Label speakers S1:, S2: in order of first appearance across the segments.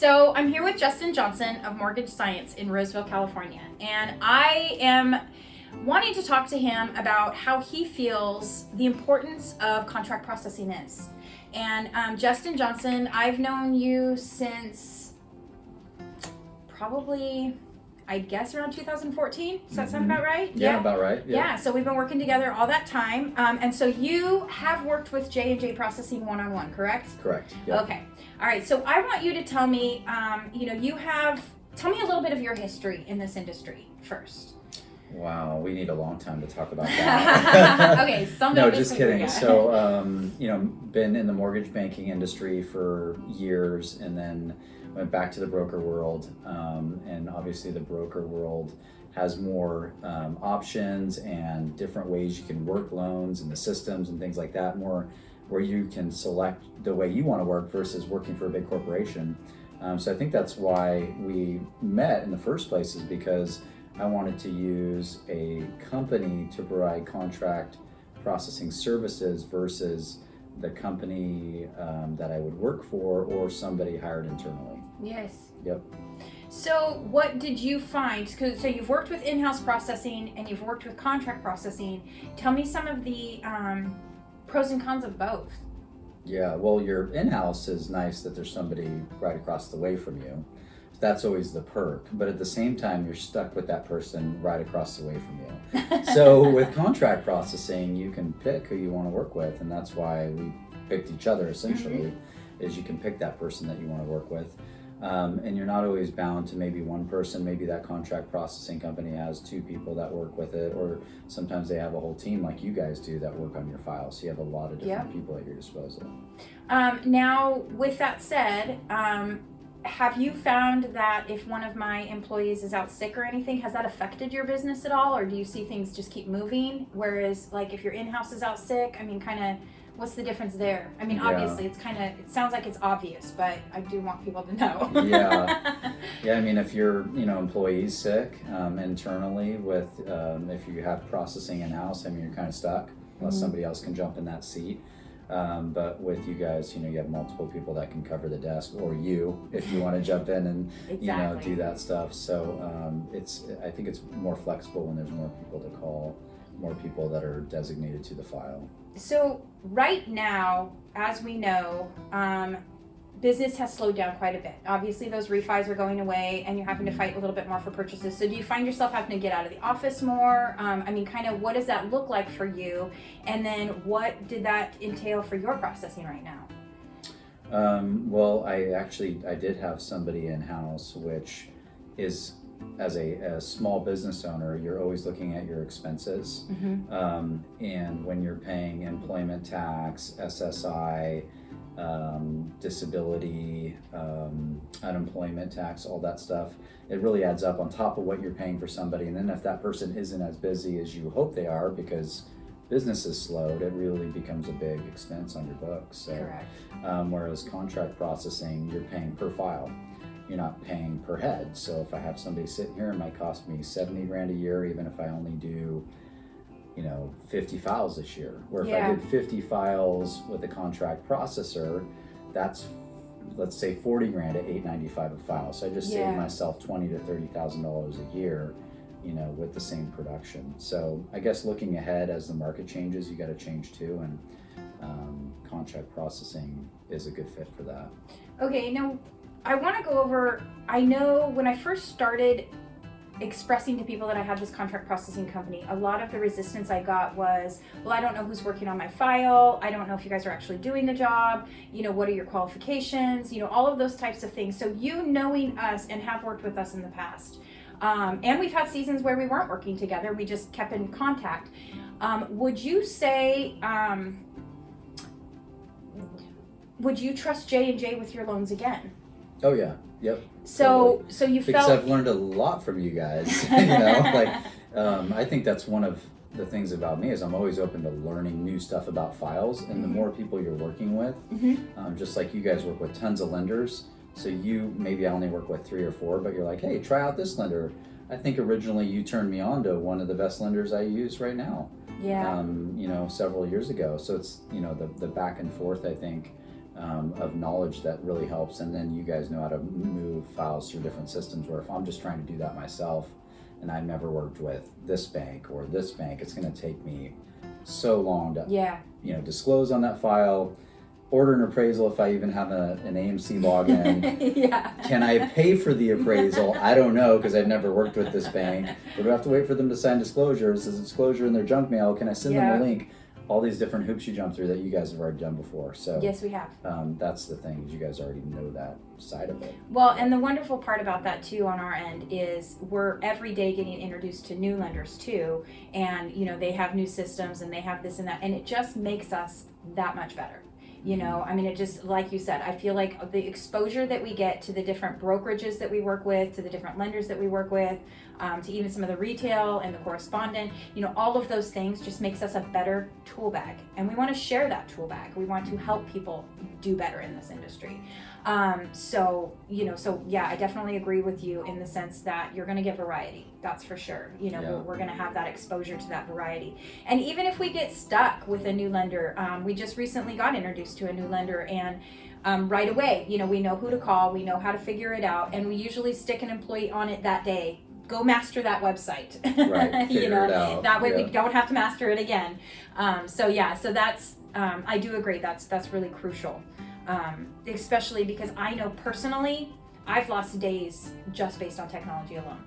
S1: So I'm here with Justin Johnson of Mortgage Science in Roseville, California, and I am wanting to talk to him about how he feels the importance of contract processing is. And Justin Johnson, I've known you since probably, I guess, around 2014. Does that sound about right?
S2: Yeah, about right.
S1: Yeah, so we've been working together all that time. And so you have worked with J&J Processing one-on-one, correct?
S2: Correct. Yep.
S1: Okay. All right. So I want you to tell me, tell me a little bit of your history in this industry first.
S2: Wow, we need a long time to talk about that.
S1: Okay,
S2: no, just kidding. So, been in the mortgage banking industry for years, and then went back to the broker world. And obviously, the broker world has more options and different ways you can work loans and the systems and things like that. More where you can select the way you want to work versus working for a big corporation. So I think that's why we met in the first place, is because I wanted to use a company to provide contract processing services versus the company that I would work for or somebody hired internally.
S1: Yes.
S2: Yep.
S1: So what did you find? So you've worked with in-house processing and you've worked with contract processing. Tell me some of the pros and cons of both.
S2: Yeah, well, your in-house is nice that there's somebody right across the way from you. That's always the perk, but at the same time, you're stuck with that person right across the way from you. So with contract processing, you can pick who you want to work with, and that's why we picked each other essentially, is you can pick that person that you want to work with. And you're not always bound to maybe one person. Maybe that contract processing company has two people that work with it, or sometimes they have a whole team like you guys do that work on your file. So you have a lot of different people at your disposal.
S1: Now, with that said, have you found that if one of my employees is out sick or anything, has that affected your business at all? Or do you see things just keep moving? Whereas like if your in-house is out sick, I mean, kind of, what's the difference there? I mean, obviously it's kind of, it sounds like it's obvious, but I do want people to know.
S2: Yeah, I mean, if your employee's sick internally with, if you have processing in-house, I mean, you're kind of stuck unless somebody else can jump in that seat. But with you guys, you have multiple people that can cover the desk, or you, if you want to jump in and do that stuff. So I think it's more flexible when there's more people to call, more people that are designated to the file.
S1: So right now, as we know, business has slowed down quite a bit. Obviously, those refis are going away, and you're having to fight a little bit more for purchases. So do you find yourself having to get out of the office more? I mean, kind of what does that look like for you? And then what did that entail for your processing right now?
S2: Well, I did have somebody in-house, which is, as a small business owner, you're always looking at your expenses. And when you're paying employment tax, SSI, disability, unemployment tax, all that stuff, it really adds up on top of what you're paying for somebody. And then if that person isn't as busy as you hope they are because business is slowed, it really becomes a big expense on your books. So, whereas contract processing, you're paying per file. You're not paying per head. So if I have somebody sitting here, it might cost me $70,000 a year, even if I only do 50 files this year. Where if I did 50 files with a contract processor, that's, let's say, $40,000 at $895 a file. So I just saved myself $20,000 to $30,000 a year, with the same production. So I guess looking ahead, as the market changes, you got to change too, and contract processing is a good fit for that. Okay,
S1: now I want to go over, I know when I first started expressing to people that I had this contract processing company, a lot of the resistance I got was, well, I don't know who's working on my file. I don't know if you guys are actually doing the job. What are your qualifications? All of those types of things. So you knowing us and have worked with us in the past, and we've had seasons where we weren't working together. We just kept in contact. Would you say, would you trust J&J with your loans again?
S2: Oh yeah. Yep.
S1: So
S2: totally.
S1: So you
S2: because
S1: felt,
S2: I've learned a lot from you guys. I think that's one of the things about me, is I'm always open to learning new stuff about files, and the more people you're working with, just like you guys work with tons of lenders. So maybe I only work with 3 or 4, but you're like, hey, try out this lender. I think originally you turned me on to one of the best lenders I use right now.
S1: Yeah.
S2: Several years ago. So it's the back and forth, I think, of knowledge that really helps. And then you guys know how to move files through different systems, where if I'm just trying to do that myself and I've never worked with this bank or this bank, it's going to take me so long to disclose on that file, order an appraisal if I even have an AMC login.
S1: Yeah.
S2: Can I pay for the appraisal? I don't know, because I've never worked with this bank. But do I have to wait for them to sign disclosures? Is disclosure in their junk mail? Can I send them a link? All these different hoops you jump through that you guys have already done before. So
S1: yes, we have.
S2: That's the thing, is you guys already know that side of it.
S1: Well, and the wonderful part about that too on our end is we're every day getting introduced to new lenders too, and they have new systems and they have this and that, and it just makes us that much better. I mean, it just, like you said, I feel like the exposure that we get to the different brokerages that we work with, to the different lenders that we work with, to even some of the retail and the correspondent, all of those things just makes us a better tool bag. And we want to share that tool bag. We want to help people do better in this industry. So yeah, I definitely agree with you in the sense that you're going to get variety. That's for sure. We're going to have that exposure to that variety. And even if we get stuck with a new lender, we just recently got introduced to a new lender, and right away, we know who to call, we know how to figure it out, and we usually stick an employee on it that day. Go master that website.
S2: Right. Figure it out.
S1: That way we don't have to master it again. So that's I do agree. That's really crucial. Especially because I know personally I've lost days just based on technology alone.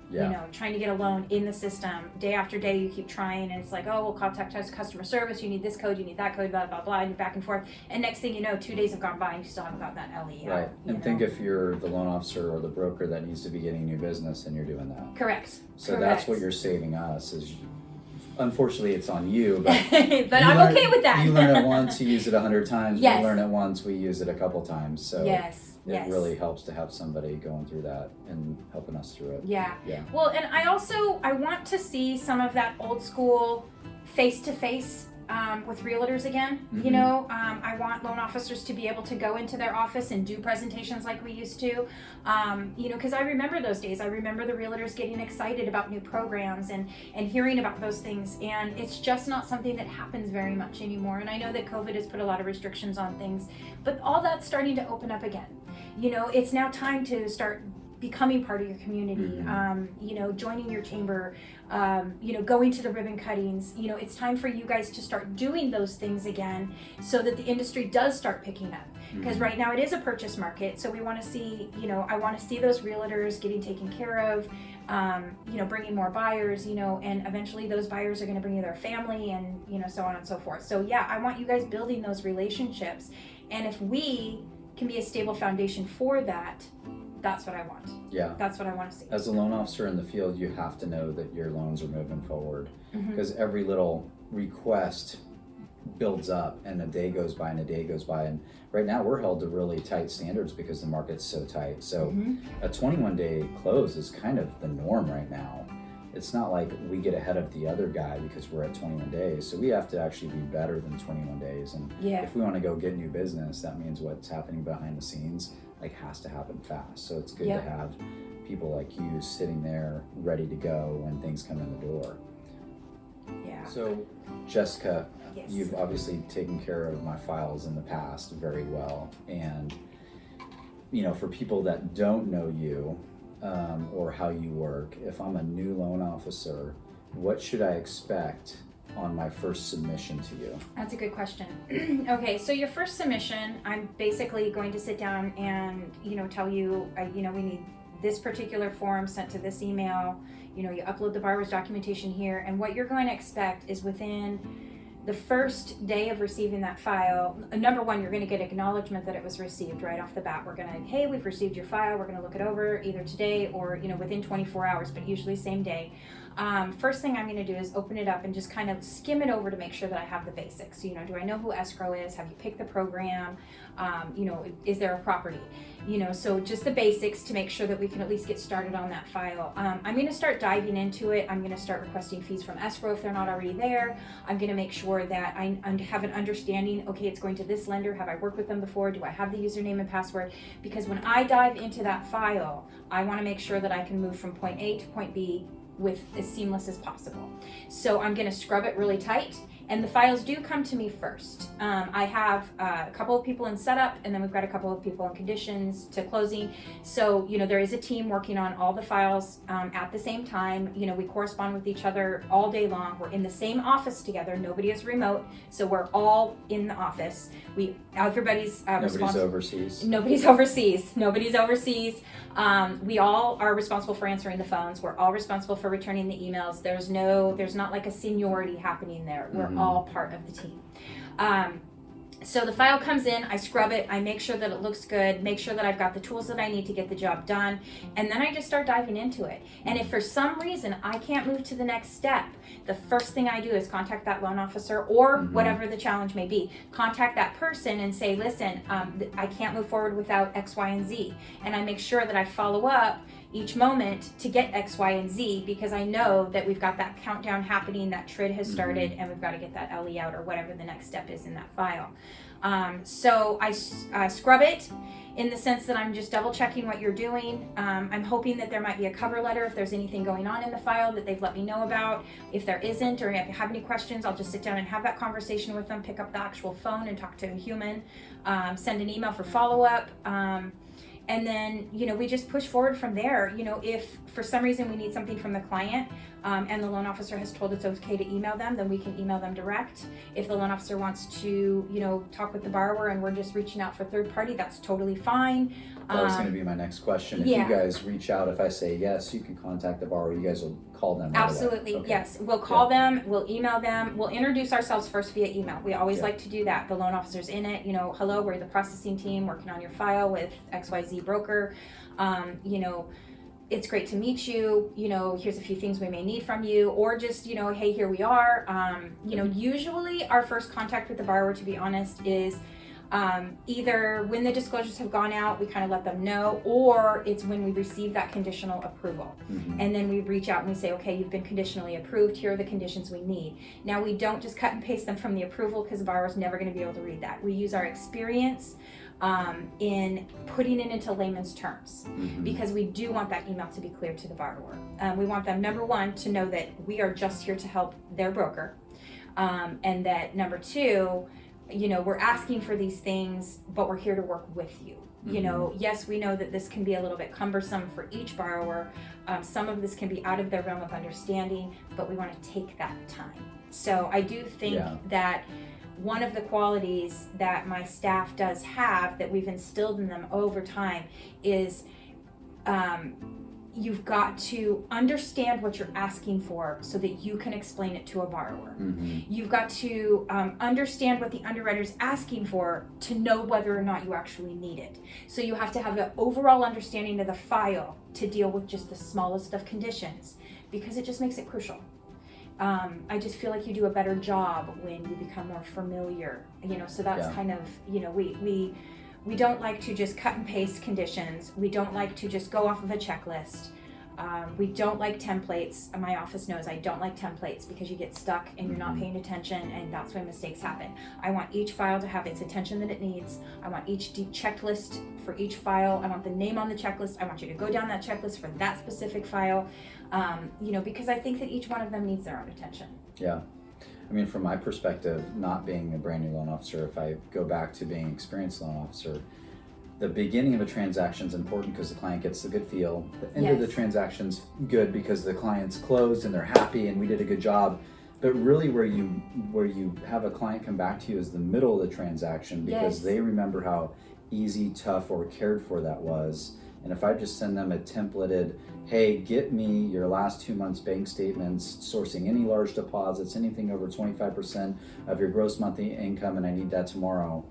S1: Trying to get a loan in the system, day after day you keep trying, and it's like, oh, we'll contact us customer service, you need this code, you need that code, blah blah blah, and you're back and forth, and next thing you know, 2 days have gone by and you still haven't gotten that LE.
S2: Right. And think if you're the loan officer or the broker that needs to be getting new business and you're doing that.
S1: Correct.
S2: So that's what you're saving us is. Unfortunately, it's on you, but
S1: but I'm okay with that.
S2: You learn it once, you use it 100 times.
S1: Yes.
S2: We learn it once, we use it a couple times. So
S1: it
S2: really helps to have somebody going through that and helping us through it.
S1: Yeah. Well, and I want to see some of that old school face-to-face with realtors again.
S2: Mm-hmm.
S1: I want loan officers to be able to go into their office and do presentations like we used to, because I remember those days. I remember the realtors getting excited about new programs and hearing about those things, and it's just not something that happens very much anymore. And I know that COVID has put a lot of restrictions on things, but all that's starting to open up again. It's now time to start becoming part of your community, joining your chamber, going to the ribbon cuttings. It's time for you guys to start doing those things again so that the industry does start picking up. Because right now it is a purchase market, so we want to see, I want to see those realtors getting taken care of, bringing more buyers, and eventually those buyers are going to bring you their family and, so on and so forth. So yeah, I want you guys building those relationships. And if we can be a stable foundation for that, that's what I want.
S2: Yeah.
S1: That's what I want to see.
S2: As a loan officer in the field, you have to know that your loans are moving forward, because every little request builds up and a day goes by and a day goes by. And right now we're held to really tight standards because the market's so tight. So a 21-day close is kind of the norm right now. It's not like we get ahead of the other guy because we're at 21 days. So we have to actually be better than 21 days. And if we want to go get new business, that means what's happening behind the scenes has to happen fast. So it's good to have people like you sitting there ready to go when things come in the door.
S1: Yeah.
S2: So Jessica, you've obviously taken care of my files in the past very well. And, for people that don't know you, or how you work, if I'm a new loan officer, what should I expect on my first submission to you?
S1: That's a good question. Okay, so your first submission, I'm basically going to sit down and, tell you, we need this particular form sent to this email. You upload the borrower's documentation here, and what you're going to expect is within the first day of receiving that file, number one, you're going to get acknowledgement that it was received right off the bat. We're going to, hey, we've received your file. We're going to look it over either today or, within 24 hours, but usually same day. First thing I'm going to do is open it up and just kind of skim it over to make sure that I have the basics. Do I know who escrow is? Have you picked the program? Is there a property? So just the basics to make sure that we can at least get started on that file. I'm going to start diving into it. I'm going to start requesting fees from escrow if they're not already there. I'm going to make sure that I have an understanding, okay, it's going to this lender. Have I worked with them before? Do I have the username and password? Because when I dive into that file, I want to make sure that I can move from point A to point B with as seamless as possible. So I'm going to scrub it really tight, And the files do come to me first. I have a couple of people in setup, and then we've got a couple of people in conditions to closing. So, there is a team working on all the files at the same time. We correspond with each other all day long. We're in the same office together. Nobody is remote, so we're all in the office. Everybody's
S2: Nobody's overseas.
S1: Nobody's overseas. Nobody's overseas. We all are responsible for answering the phones. We're all responsible for returning the emails. There's not like a seniority happening there. We're all part of the team. So the file comes in, I scrub it, I make sure that it looks good, make sure that I've got the tools that I need to get the job done, and then I just start diving into it. And if for some reason I can't move to the next step, the first thing I do is contact that loan officer or whatever the challenge may be. Contact that person and say, listen, I can't move forward without X, Y, and Z. And I make sure that I follow up each moment to get X, Y, and Z, because I know that we've got that countdown happening, that TRID has started, and we've got to get that LE out or whatever the next step is in that file. So I scrub it in the sense that I'm just double checking what you're doing. I'm hoping that there might be a cover letter if there's anything going on in the file that they've let me know about. If there isn't, or if you have any questions, I'll just sit down and have that conversation with them, pick up the actual phone and talk to a human, send an email for follow-up. And then, we just push forward from there. If for some reason we need something from the client and the loan officer has told it's okay to email them, then we can email them direct. If the loan officer wants to, talk with the borrower and we're just reaching out for third party, that's totally fine.
S2: That was going to be my next question. If you guys reach out, if I say yes, you can contact the borrower, you guys will call them right
S1: Absolutely,
S2: away. Okay.
S1: yes. We'll call them, we'll email them, we'll introduce ourselves first via email. We always like to do that. The loan officer's in it, hello, we're the processing team working on your file with XYZ broker. It's great to meet you, here's a few things we may need from you, or just, hey, here we are. Usually our first contact with the borrower, to be honest, is either when the disclosures have gone out, we kind of let them know, or it's when we receive that conditional approval. And then we reach out and we say, okay, you've been conditionally approved, here are the conditions we need. Now, we don't just cut and paste them from the approval, because the borrower's never going to be able to read that. We use our experience in putting it into layman's terms, because we do want that email to be clear to the borrower. We want them, number one, to know that we are just here to help their broker, and that number two, we're asking for these things, but we're here to work with you. Yes, we know that this can be a little bit cumbersome for each borrower. Some of this can be out of their realm of understanding, but we want to take that time. So I do think that one of the qualities that my staff does have, that we've instilled in them over time, is you've got to understand what you're asking for so that you can explain it to a borrower. You've got to understand what the underwriter's asking for to know whether or not you actually need it. So you have to have an overall understanding of the file to deal with just the smallest of conditions, because it just makes it crucial. I just feel like you do a better job when you become more familiar, so that's kind of, we don't like to just cut and paste conditions. We don't like to just go off of a checklist. We don't like templates. My office knows I don't like templates, because you get stuck and you're not paying attention, and that's when mistakes happen. I want each file to have its attention that it needs. I want each checklist for each file. I want the name on the checklist. I want you to go down that checklist for that specific file, because I think that each one of them needs their own attention.
S2: Yeah. I mean, from my perspective, not being a brand new loan officer, if I go back to being an experienced loan officer, the beginning of a transaction is important because the client gets the good feel. The end of the transaction's good because the client's closed and they're happy and we did a good job. But really where you have a client come back to you is the middle of the transaction, because they remember how easy, tough, or cared for that was. And if I just send them a templated, hey, get me your last 2 months bank statements, sourcing any large deposits, anything over 25% of your gross monthly income, and I need that tomorrow.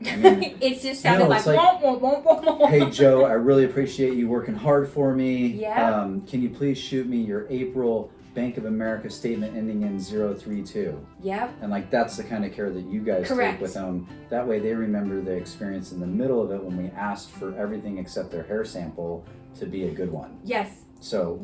S2: I mean,
S1: it's just sounded like womp.
S2: Hey Joe, I really appreciate you working hard for me.
S1: Yeah.
S2: Can you please shoot me your April Bank of America statement ending in 032?
S1: Yep.
S2: And that's the kind of care that you guys take with them. That way they remember the experience in the middle of it when we asked for everything except their hair sample to be a good one.
S1: Yes.
S2: So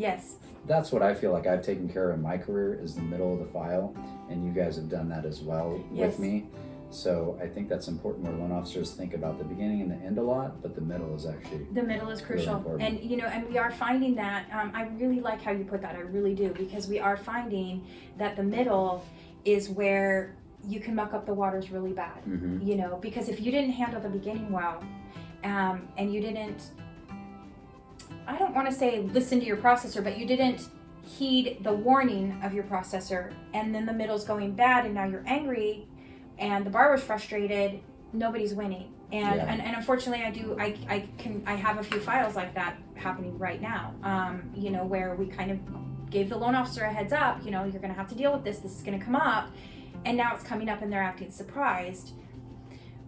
S2: that's what I feel like I've taken care of in my career, is the middle of the file, and you guys have done that as well with me. So I think that's important, where loan officers think about the beginning and the end a lot, but the middle is actually
S1: crucial.
S2: Really
S1: and and we are finding that, I really like how you put that, I really do, because we are finding that the middle is where you can muck up the waters really bad. You know, because if you didn't handle the beginning well, and you didn't, I don't want to say listen to your processor, but you didn't heed the warning of your processor, and then the middle's going bad, and now you're angry, and the borrower's frustrated, nobody's winning. And and unfortunately, I have a few files like that happening right now. You know, where we kind of gave the loan officer a heads up. You know, you're going to have to deal with this. This is going to come up, and now it's coming up, and they're acting surprised,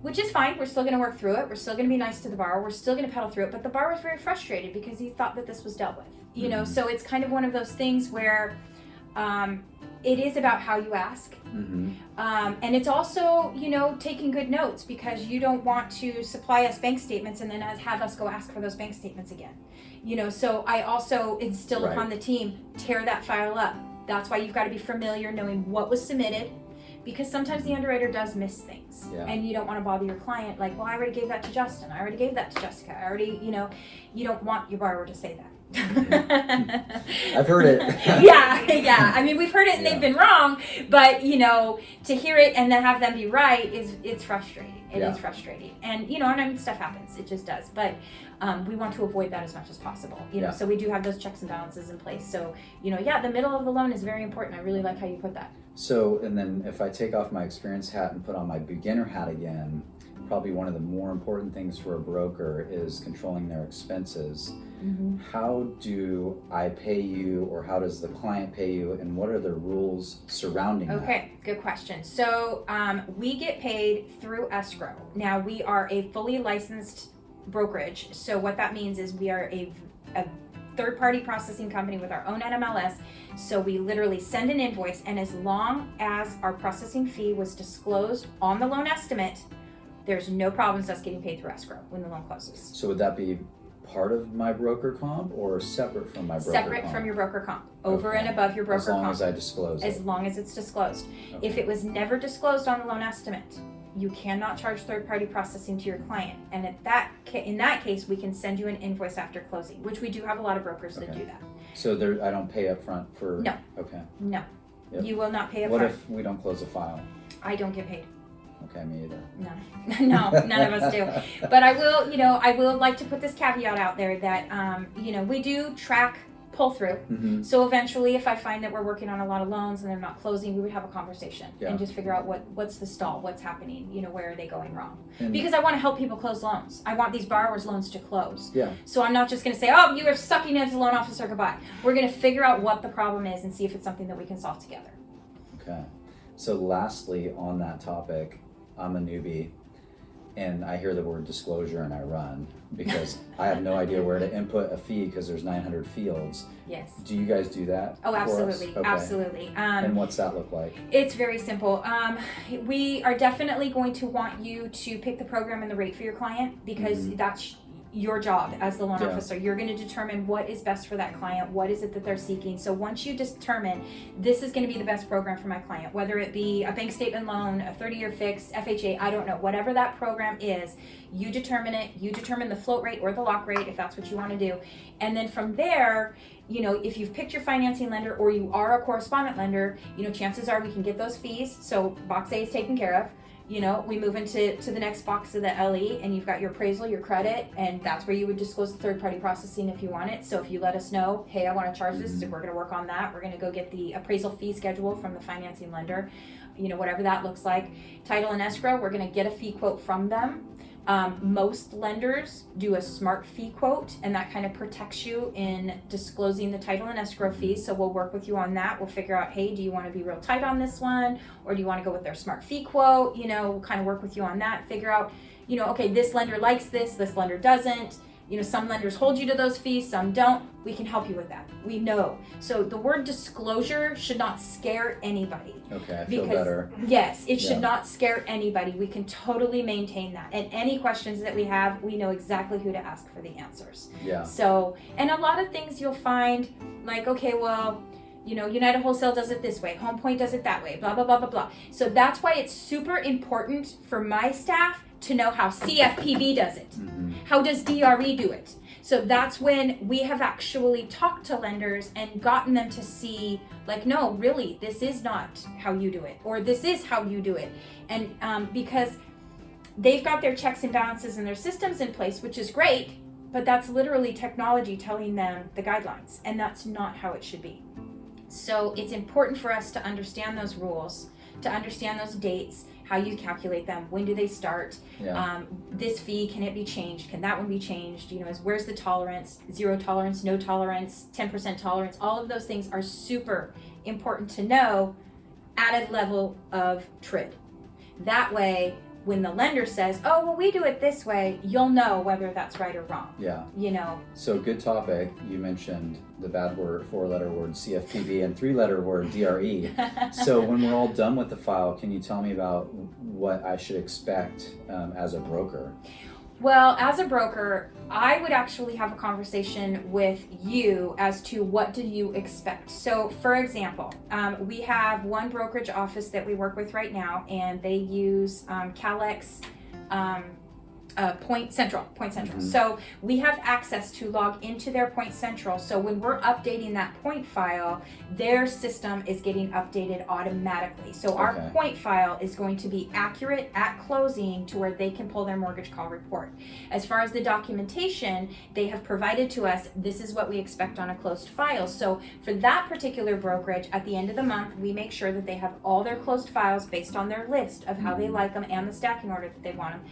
S1: which is fine. We're still going to work through it. We're still going to be nice to the borrower. We're still going to pedal through it. But the borrower's very frustrated because he thought that this was dealt with. You know, so it's kind of one of those things where it is about how you ask. And it's also, you know, taking good notes, because you don't want to supply us bank statements and then have us go ask for those bank statements again. You know, so I also instill upon the team, tear that file up. That's why you've got to be familiar, knowing what was submitted, because sometimes the underwriter does miss things, and you don't want to bother your client like, well, I already gave that to Justin, I already gave that to Jessica, I already, you know, you don't want your borrower to say that.
S2: I've heard it.
S1: yeah. I mean, we've heard it and they've been wrong, but you know, to hear it and then have them be right it's frustrating. It is frustrating, and you know, and I mean, stuff happens. It just does. But we want to avoid that as much as possible. You know, so we do have those checks and balances in place. So you know, the middle of the loan is very important. I really like how you put that.
S2: So, and then if I take off my experience hat and put on my beginner hat again, probably one of the more important things for a broker is controlling their expenses. How do I pay you, or how does the client pay you, and what are the rules surrounding that?
S1: Okay, good question. So we get paid through escrow. Now, we are a fully licensed brokerage. So what that means is we are a third-party processing company with our own NMLS. So we literally send an invoice, and as long as our processing fee was disclosed on the loan estimate, there's no problems us getting paid through escrow when the loan closes.
S2: So would that be part of my broker comp or separate from my broker comp?
S1: Separate from your broker comp, over and above your broker comp.
S2: As long as I disclose it.
S1: As long as it's disclosed. If it was never disclosed on the loan estimate, you cannot charge third-party processing to your client. And in that case, we can send you an invoice after closing, which we do have a lot of brokers that do that.
S2: So I don't pay up front for...
S1: No.
S2: Okay.
S1: No. You will not pay up
S2: front.
S1: front.
S2: What if we don't close a file?
S1: I don't get paid.
S2: Okay, me either.
S1: No, none of us do. But I will like to put this caveat out there that, we do track pull through. So eventually, if I find that we're working on a lot of loans and they're not closing, we would have a conversation and just figure out what's the stall, what's happening, where are they going wrong? Because I want to help people close loans. I want these borrowers' loans to close. So I'm not just going to say, oh, you are sucking as a loan officer, goodbye. We're going to figure out what the problem is and see if it's something that we can solve together.
S2: Okay. So lastly, on that topic, I'm a newbie, and I hear the word disclosure and I run because I have no idea where to input a fee because there's 900 fields.
S1: Yes.
S2: Do you guys do that?
S1: Oh, absolutely. Okay. Absolutely.
S2: And what's that look like?
S1: It's very simple. We are definitely going to want you to pick the program and the rate for your client, because that's your job as the loan officer. You're going to determine what is best for that client, what is it that they're seeking. So once you determine this is going to be the best program for my client, whether it be a bank statement loan, a 30-year fixed, FHA, I don't know, whatever that program is, you determine it. You determine the float rate or the lock rate if that's what you want to do. And then from there, if you've picked your financing lender or you are a correspondent lender, chances are we can get those fees. So box A is taken care of. We move into the next box of the LE, and you've got your appraisal, your credit, and that's where you would disclose the third-party processing if you want it. So if you let us know, hey, I want to charge this, we're going to work on that. We're going to go get the appraisal fee schedule from the financing lender, whatever that looks like. Title and escrow, we're going to get a fee quote from them. Most lenders do a smart fee quote, and that kind of protects you in disclosing the title and escrow fees. So we'll work with you on that. We'll figure out, hey, do you want to be real tight on this one, or do you want to go with their smart fee quote? We'll kind of work with you on that. Figure out, okay, this lender likes this lender doesn't. Some lenders hold you to those fees, some don't. We can help you with that. We know. So the word disclosure should not scare anybody.
S2: Okay, I feel better.
S1: Yes, it should not scare anybody. We can totally maintain that. And any questions that we have, we know exactly who to ask for the answers.
S2: Yeah.
S1: So, and a lot of things you'll find, like, okay, well, United Wholesale does it this way, Home Point does it that way, blah, blah, blah, blah, blah. So that's why it's super important for my staff to know how CFPB does it. How does DRE do it? So that's when we have actually talked to lenders and gotten them to see, like, no, really, this is not how you do it, or this is how you do it. And because they've got their checks and balances and their systems in place, which is great, but that's literally technology telling them the guidelines, and that's not how it should be. So it's important for us to understand those rules, to understand those dates, how you calculate them, when do they start, this fee, can it be changed, can that one be changed, where's the tolerance, 0 tolerance, no tolerance, 10% tolerance. All of those things are super important to know at a level of TRID. That way, when the lender says, oh, well, we do it this way, you'll know whether that's right or wrong.
S2: Yeah.
S1: So
S2: good topic. You mentioned the bad word, 4-letter word CFPB, and 3-letter word DRE. So when we're all done with the file, can you tell me about what I should expect as a broker?
S1: Well, as a broker, I would actually have a conversation with you as to what do you expect. So, for example, we have one brokerage office that we work with right now, and they use Calex Point Central.
S2: Mm-hmm.
S1: So we have access to log into their Point Central. So when we're updating that point file, their system is getting updated automatically. So our point file is going to be accurate at closing to where they can pull their mortgage call report. As far as the documentation, they have provided to us, this is what we expect on a closed file. So for that particular brokerage, at the end of the month, we make sure that they have all their closed files based on their list of how they like them and the stacking order that they want them.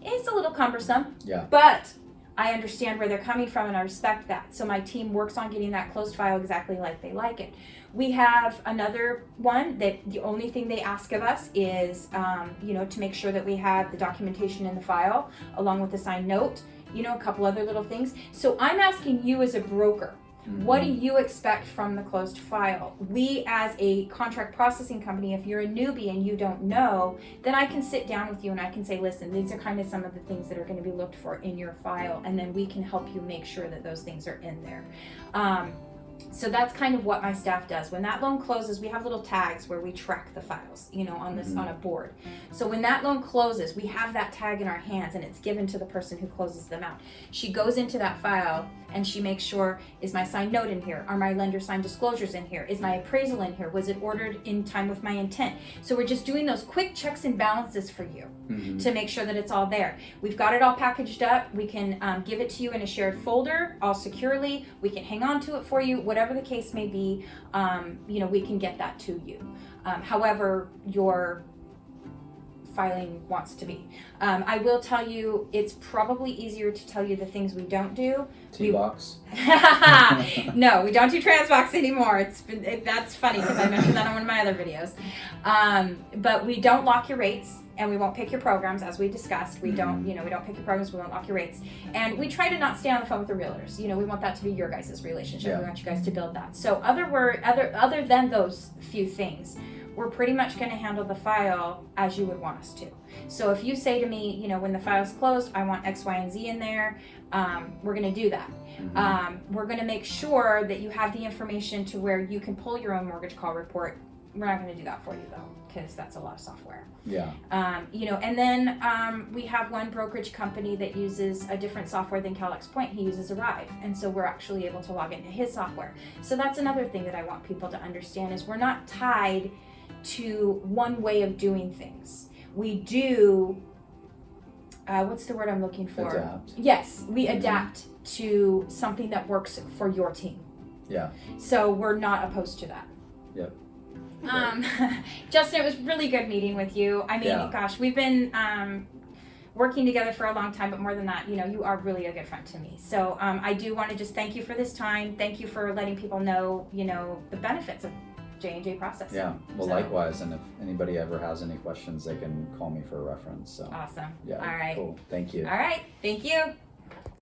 S1: It's a little cumbersome, but I understand where they're coming from and I respect that. So my team works on getting that closed file exactly like they like it. We have another one that the only thing they ask of us is, to make sure that we have the documentation in the file along with the signed note, a couple other little things. So I'm asking you as a broker, what do you expect from the closed file? We, as a contract processing company, if you're a newbie and you don't know, then I can sit down with you and I can say, listen, these are kind of some of the things that are going to be looked for in your file, and then we can help you make sure that those things are in there. So that's kind of what my staff does. When that loan closes, we have little tags where we track the files, on this on a board. So when that loan closes, we have that tag in our hands and it's given to the person who closes them out. She goes into that file and she makes sure, is my signed note in here? Are my lender signed disclosures in here? Is my appraisal in here? Was it ordered in time with my intent? So we're just doing those quick checks and balances for you to make sure that it's all there. We've got it all packaged up. We can give it to you in a shared folder, all securely. We can hang on to it for you, whatever the case may be. We can get that to you. However your filing wants to be. I will tell you, it's probably easier to tell you the things we don't do.
S2: T-Box?
S1: No, we don't do Transbox anymore. That's funny because I mentioned that on one of my other videos. But we don't lock your rates and we won't pick your programs, as we discussed. We don't, we don't pick your programs, we won't lock your rates. And we try to not stay on the phone with the realtors. We want that to be your guys' relationship. Yeah. We want you guys to build that. So other than those few things, we're pretty much going to handle the file as you would want us to. So if you say to me, when the file's closed, I want X, Y, and Z in there, we're going to do that. We're going to make sure that you have the information to where you can pull your own mortgage call report. We're not going to do that for you, though, because that's a lot of software.
S2: Yeah.
S1: And then we have one brokerage company that uses a different software than Calex Point. He uses Arrive, and so we're actually able to log into his software. So that's another thing that I want people to understand is we're not tied to one way of doing things. We do, what's the word I'm looking for?
S2: Adapt.
S1: Yes, we adapt to something that works for your team.
S2: Yeah.
S1: So we're not opposed to that.
S2: Yep.
S1: Justin, it was really good meeting with you. I mean, gosh, we've been working together for a long time, but more than that, you are really a good friend to me. So I do want to just thank you for this time. Thank you for letting people know, the benefits of J&J processing.
S2: Yeah, well, likewise, and if anybody ever has any questions, they can call me for a reference. So.
S1: Awesome.
S2: Yeah.
S1: All right.
S2: Cool. Thank you.
S1: All right. Thank you.